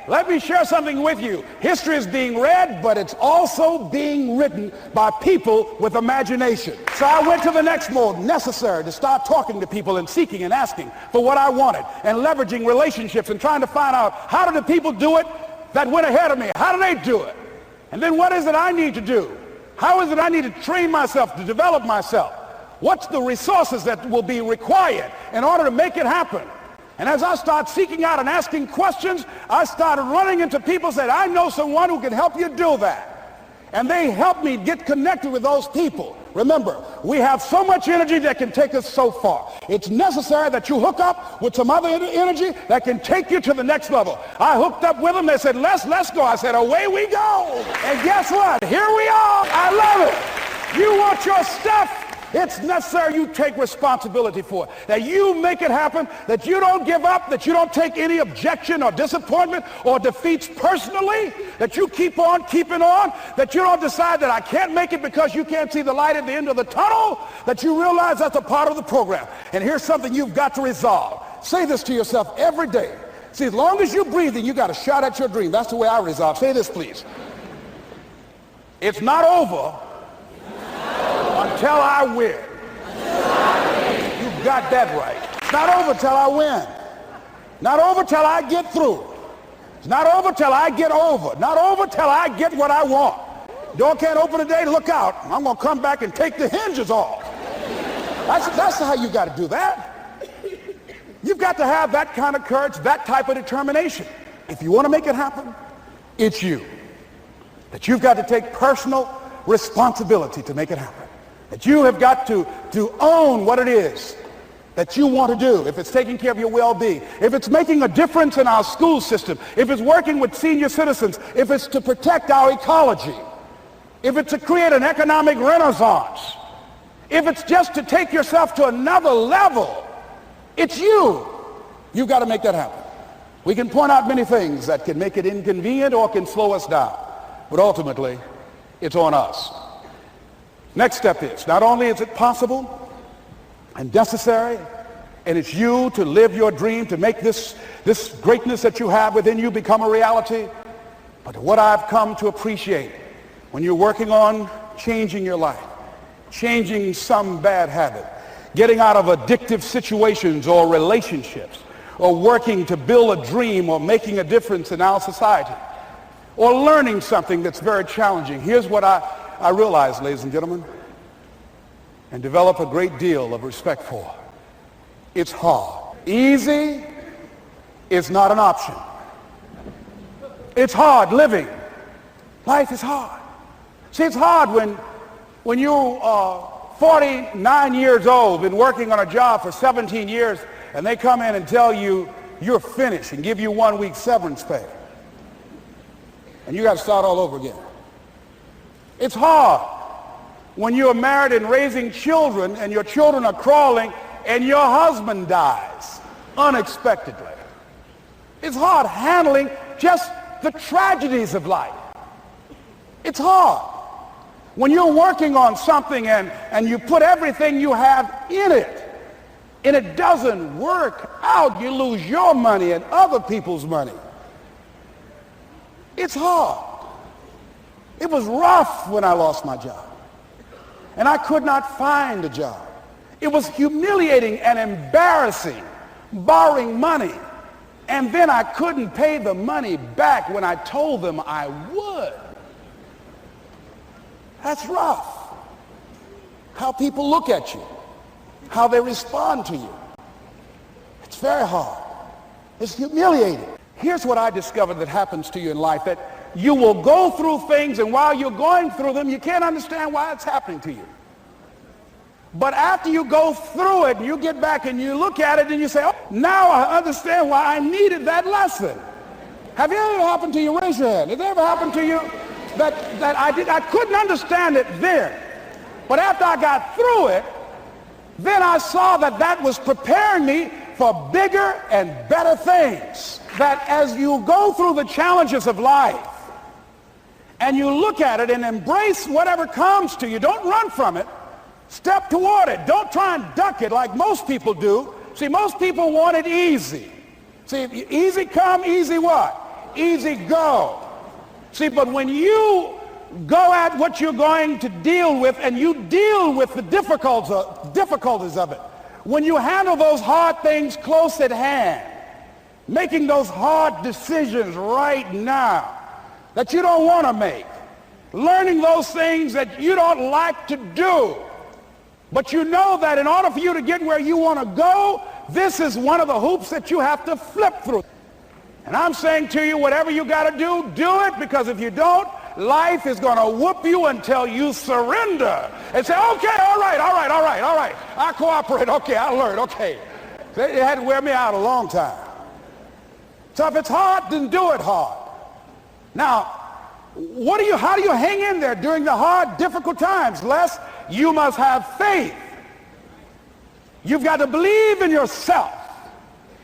let me share something with you. History is being read, but it's also being written by people with imagination. So I went to the next mode, necessary, to start talking to people and seeking and asking for what I wanted and leveraging relationships and trying to find out, how do the people do it that went ahead of me? How do they do it? And then what is it I need to do? How is it I need to train myself, to develop myself? What's the resources that will be required in order to make it happen? And as I start seeking out and asking questions, I started running into people who said, I know someone who can help you do that. And they helped me get connected with those people. Remember, we have so much energy that can take us so far. It's necessary that you hook up with some other energy that can take you to the next level. I hooked up with them. They said, let's go. I said, away we go. And guess what? Here we are. I love it. You want your stuff? It's necessary you take responsibility for it, that you make it happen, that you don't give up, that you don't take any objection or disappointment or defeats personally, that you keep on keeping on, that you don't decide that I can't make it because you can't see the light at the end of the tunnel, that you realize that's a part of the program. And here's something you've got to resolve. Say this to yourself every day. See, as long as you're breathing, you got a shot at your dream. That's the way I resolve. Say this, please. It's not over until I win. You got that right. It's not over till I win. Not over till I get through. It's not over till I get over. Not over till I get what I want. Door can't open today, look out. I'm going to come back and take the hinges off. That's how you got to do that. You've got to have that kind of courage, that type of determination. If you want to make it happen, it's you. That you've got to take personal responsibility to make it happen. That you have got to own what it is that you want to do. If it's taking care of your well-being, if it's making a difference in our school system, if it's working with senior citizens, if it's to protect our ecology, if it's to create an economic renaissance, if it's just to take yourself to another level, it's you. You've got to make that happen. We can point out many things that can make it inconvenient or can slow us down, but ultimately, it's on us. Next step is, not only is it possible and necessary, and it's you to live your dream, to make this greatness that you have within you become a reality, but what I've come to appreciate when you're working on changing your life, changing some bad habit, getting out of addictive situations or relationships, or working to build a dream or making a difference in our society, or learning something that's very challenging. Here's what I realize, ladies and gentlemen, and develop a great deal of respect for. It's hard. Easy is not an option. It's hard living. Life is hard. See, it's hard when you are 49 years old, been working on a job for 17 years, and they come in and tell you you're finished and give you 1 week severance pay. And you got to start all over again. It's hard when you're married and raising children and your children are crawling and your husband dies unexpectedly. It's hard handling just the tragedies of life. It's hard when you're working on something and you put everything you have in it and it doesn't work out. You lose your money and other people's money. It's hard. It was rough when I lost my job, and I could not find a job. It was humiliating and embarrassing, borrowing money, and then I couldn't pay the money back when I told them I would. That's rough. How people look at you, how they respond to you. It's very hard. It's humiliating. Here's what I discovered that happens to you in life, that you will go through things, and while you're going through them, you can't understand why it's happening to you. But after you go through it, you get back and you look at it and you say, oh, now I understand why I needed that lesson. Have it ever happened to you? Raise your hand. Has it ever happened to you that I couldn't understand it then, but after I got through it, then I saw that was preparing me for bigger and better things. That as you go through the challenges of life and you look at it and embrace whatever comes to you, don't run from it. Step toward it. Don't try and duck it like most people do. See, most people want it easy. See, easy come, easy what? easy go. See, but when you go at what you're going to deal with and you deal with the difficulties of it, when you handle those hard things close at hand, making those hard decisions right now that you don't want to make, learning those things that you don't like to do, but you know that in order for you to get where you want to go, this is one of the hoops that you have to flip through. And I'm saying to you, whatever you got to do, do it, because if you don't, life is going to whoop you until you surrender and say, okay, all right, I cooperate, okay, I learned, okay. It had to wear me out a long time. So if it's hard, then do it hard. Now, how do you hang in there during the hard, difficult times? Les, you must have faith. You've got to believe in yourself.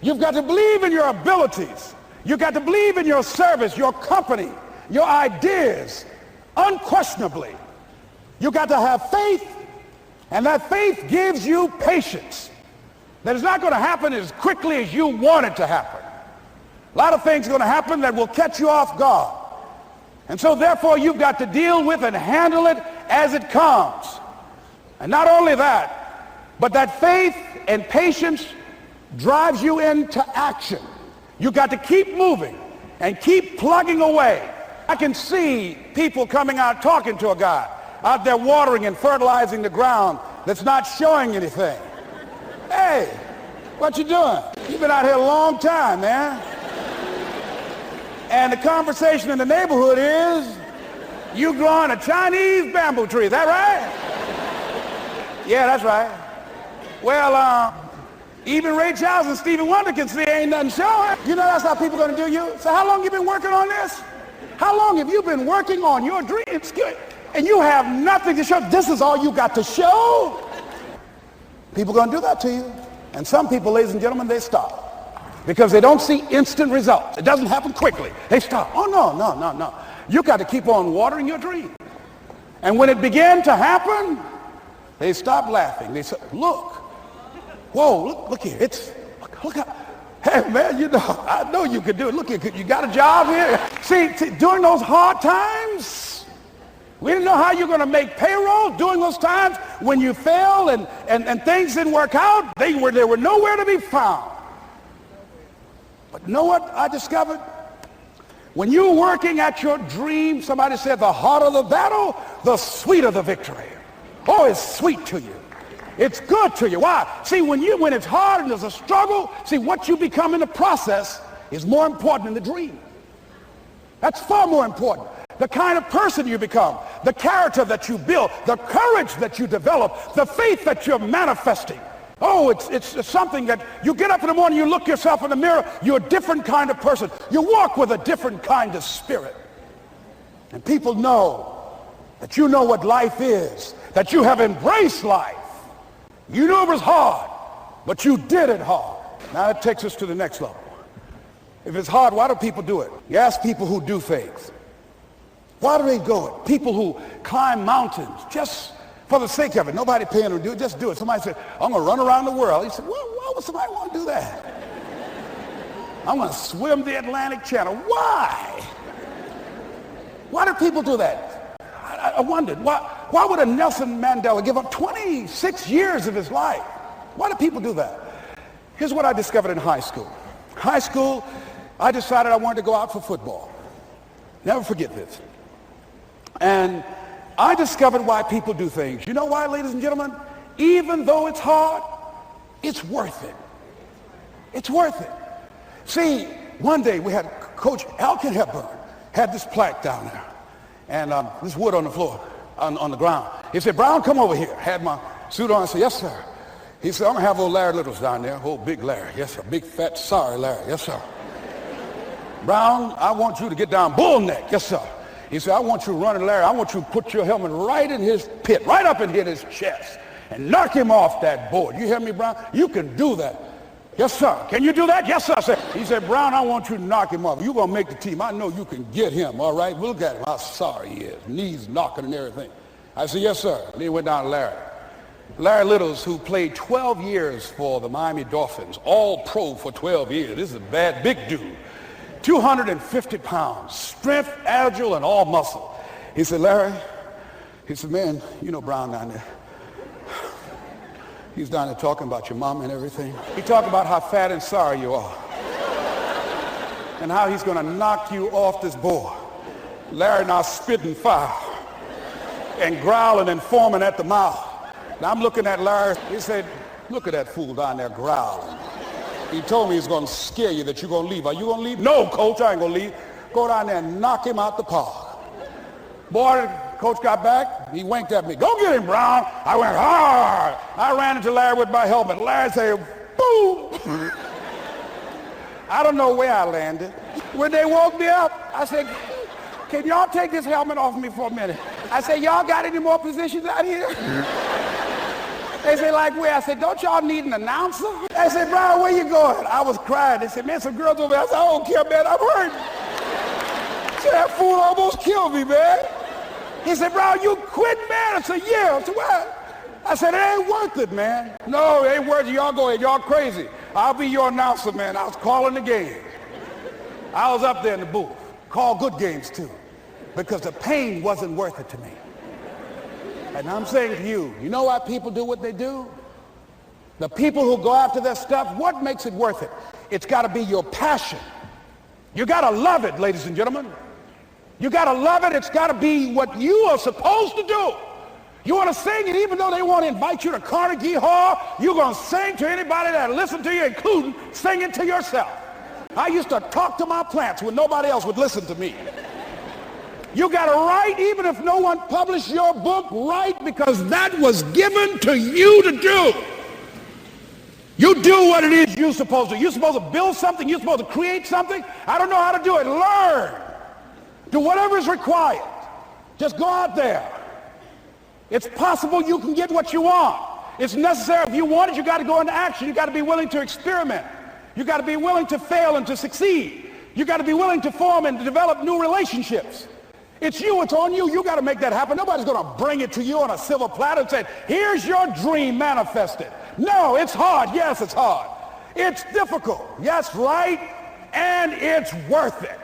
You've got to believe in your abilities. You've got to believe in your service, your company, your ideas, unquestionably. You've got to have faith, and that faith gives you patience. That it's not going to happen as quickly as you want it to happen. A lot of things are going to happen that will catch you off guard. And so therefore you've got to deal with and handle it as it comes. And not only that, but that faith and patience drives you into action. You've got to keep moving and keep plugging away. I can see people coming out talking to a guy out there watering and fertilizing the ground that's not showing anything. Hey, what you doing? You've been out here a long time, man. And the conversation in the neighborhood is, you growing a Chinese bamboo tree, is that right? Yeah, that's right. Well, even Ray Charles and Stevie Wonder can see ain't nothing showing. You know that's how people are going to do you. So how long you been working on this? How long have you been working on your dreams? And you have nothing to show. This is all you got to show. People are going to do that to you. And some people, ladies and gentlemen, they stop. Because they don't see instant results. It doesn't happen quickly. They stop. Oh, no. You got to keep on watering your dream. And when it began to happen, they stopped laughing. They said, look. Whoa, look here. Look out. Hey, man, I know you can do it. Look here, you got a job here. See, during those hard times, we didn't know how you're going to make payroll. During those times when you failed and things didn't work out, they were nowhere to be found. But you know what I discovered? When you're working at your dream, somebody said the harder the battle, the sweeter the victory. Oh, it's sweet to you. It's good to you. Why? See, when it's hard and there's a struggle, see, what you become in the process is more important than the dream. That's far more important. The kind of person you become, the character that you build, the courage that you develop, the faith that you're manifesting. Oh, it's something that you get up in the morning, you look yourself in the mirror, you're a different kind of person. You walk with a different kind of spirit. And people know that you know what life is, that you have embraced life. You knew it was hard, but you did it hard. Now that takes us to the next level. If it's hard, why do people do it? You ask people who do things. Why do they go it? People who climb mountains just for the sake of it. Nobody paying them to do it, just do it. Somebody said, I'm going to run around the world. He said, well, why would somebody want to do that? I'm going to swim the Atlantic Channel. Why? Why do people do that? I wondered, why would a Nelson Mandela give up 26 years of his life? Why do people do that? Here's what I discovered in high school. High school, I decided I wanted to go out for football. Never forget this. And I discovered why people do things. You know why, ladies and gentlemen? Even though it's hard, it's worth it. It's worth it. See, one day we had Coach Alkin Hepburn had this plaque down there. And this wood on the floor, on the ground. He said, Brown, come over here. Had my suit on. I said, yes, sir. He said, I'm going to have old Larry Littles down there. Old big Larry. Yes, sir. Big, fat, sorry Larry. Yes, sir. Brown, I want you to get down bull neck. Yes, sir. He said, I want you running Larry. I want you to put your helmet right in his pit, right up in his chest, and knock him off that board. You hear me, Brown? You can do that. Yes, sir. Can you do that? Yes, sir. He said, Brown, I want you to knock him off. You're going to make the team. I know you can get him, all right? Look at him. How sorry he is. Knees knocking and everything. I said, yes, sir. And then he went down to Larry. Larry Littles, who played 12 years for the Miami Dolphins, all pro for 12 years. This is a bad, big dude. 250 pounds, strength, agile, and all muscle. He said, Larry, he said, man, you know Brown down there. He's down there talking about your mom and everything. He talked about how fat and sorry you are and how he's going to knock you off this board. Larry now spitting fire and growling and foaming at the mouth. Now I'm looking at Larry. He said, look at that fool down there growling. He told me he's going to scare you, that you're going to leave. Are you going to leave? No, coach, I ain't going to leave. Go down there and knock him out the park. Boy, coach got back. He winked at me. Go get him, Brown. I went hard. I ran into Larry with my helmet. Larry said, boom. I don't know where I landed. When they woke me up, I said, can y'all take this helmet off me for a minute? I said, y'all got any more positions out here? They said, like where? I said, don't y'all need an announcer? They said, Brown, where you going? I was crying. They said, man, some girls over there. I said, I don't care, man, I'm hurt. Said, that fool almost killed me, man. He said, Brown, you quit, man. I said, yeah. I said, what? I said, it ain't worth it, man. No, it ain't worth it. Y'all go ahead. Y'all crazy. I'll be your announcer, man. I was calling the game. I was up there in the booth. Call good games, too, because the pain wasn't worth it to me. And I'm saying to you, you know why people do what they do? The people who go after their stuff, what makes it worth it? It's got to be your passion. You got to love it, ladies and gentlemen. You got to love it. It's got to be what you are supposed to do. You want to sing, and even though they want to invite you to Carnegie Hall, you're going to sing to anybody that listen to you, including singing to yourself. I used to talk to my plants when nobody else would listen to me. You got to write, even if no one published your book, write, because that was given to you to do. You do what it is you're supposed to. You're supposed to build something. You're supposed to create something. I don't know how to do it. Learn. Do whatever is required. Just go out there. It's possible you can get what you want. It's necessary. If you want it, you got to go into action. You got to be willing to experiment. You got to be willing to fail and to succeed. You got to be willing to form and to develop new relationships. It's you, it's on you. You got to make that happen. Nobody's going to bring it to you on a silver platter and say, here's your dream manifested. No, it's hard. Yes, it's hard. It's difficult. Yes, right. And it's worth it.